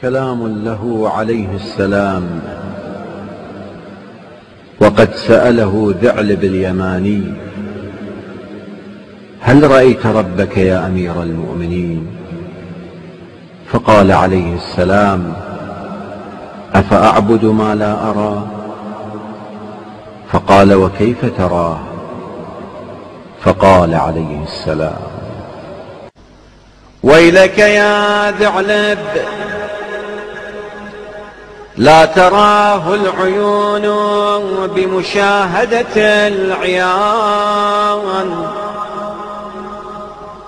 كلام له عليه السلام. وقد سأله ذعلب اليماني: هل رأيت ربك يا أمير المؤمنين؟ فقال عليه السلام: أفأعبد ما لا أرى؟ فقال: وكيف تراه؟ فقال عليه السلام: ويلك يا ذعلب، لا تراه العيون بمشاهدة العيان،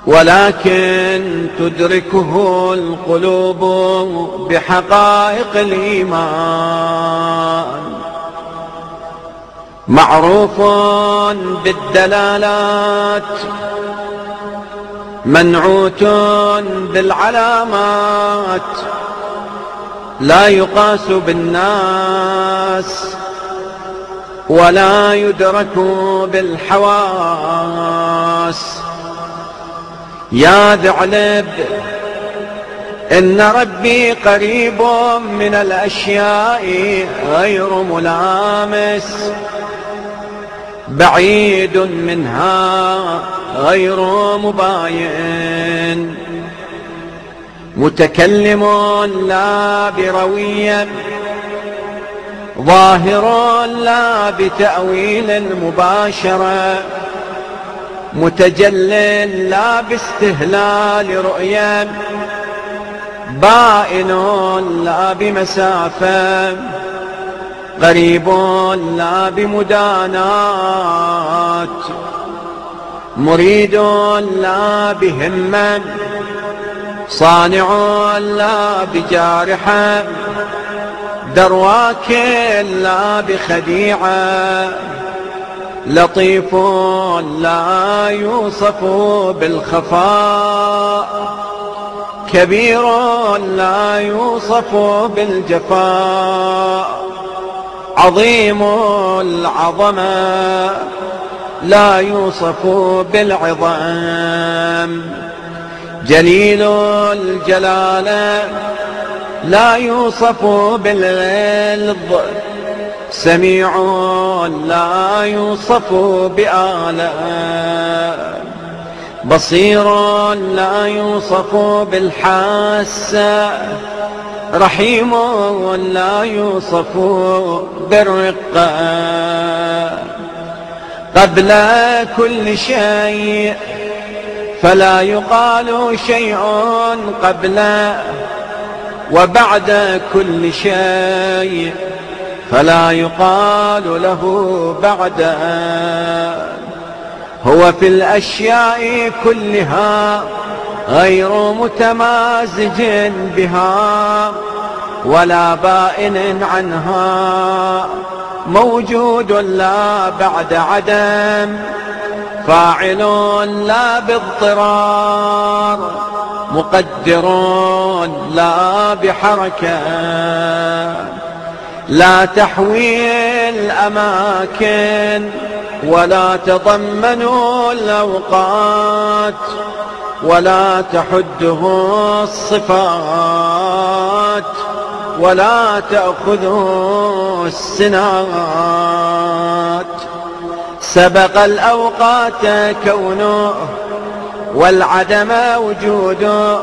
ولكن تدركه القلوب بحقائق الإيمان. معروف بالدلالات، منعوت بالعلامات، لا يقاس بالناس ولا يدرك بالحواس. يا ذعلب، إن ربي قريب من الأشياء غير ملامس، بعيد منها غير مباين، متكلم لا بروي، ظاهر لا بتأويل مباشرة، متجل لا باستهلال رؤيا، بائن لا بمسافة، قريب لا بمدانات، مريد لا بهمة، صانع لا بجارحة، درواك لا بخديعة، لطيف لا يوصف بالخفاء، كبير لا يوصف بالجفاء، عظيم العظمة لا يوصف بالعظام، جليل الجلالة لا يوصف بالغلظ، سميع لا يوصف بآلام، بصير لا يوصف بالحاسة، رحيم لا يوصف بالرقة، قبل كل شيء فلا يقال شيء قبله، وبعد كل شيء فلا يقال له بعده. هو في الأشياء كلها غير متمازج بها ولا بائن عنها، موجود لا بعد عدم، فاعل لا باضطرار، مقدر لا بحركة، لا تحوي الأماكن ولا تضمن الأوقات، ولا تحده الصفات، ولا تأخذه السنات. سبق الأوقات كونه، والعدم وجوده،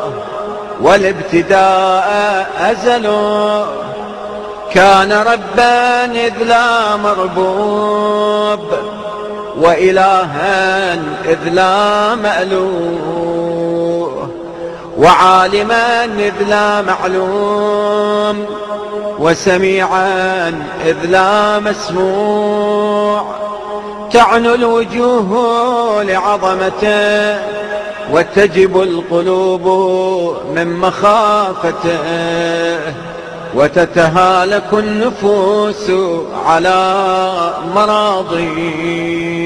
والابتداء أزله، كان ربا إذ لا مربوب، وإلها إذ لا مألوه، وعالما إذ لا معلوم، وسميعا إذ لا مسموع. تعنو الوجوه لعظمته، وتجب القلوب من مخافته، وتتهالك النفوس على مراضيه.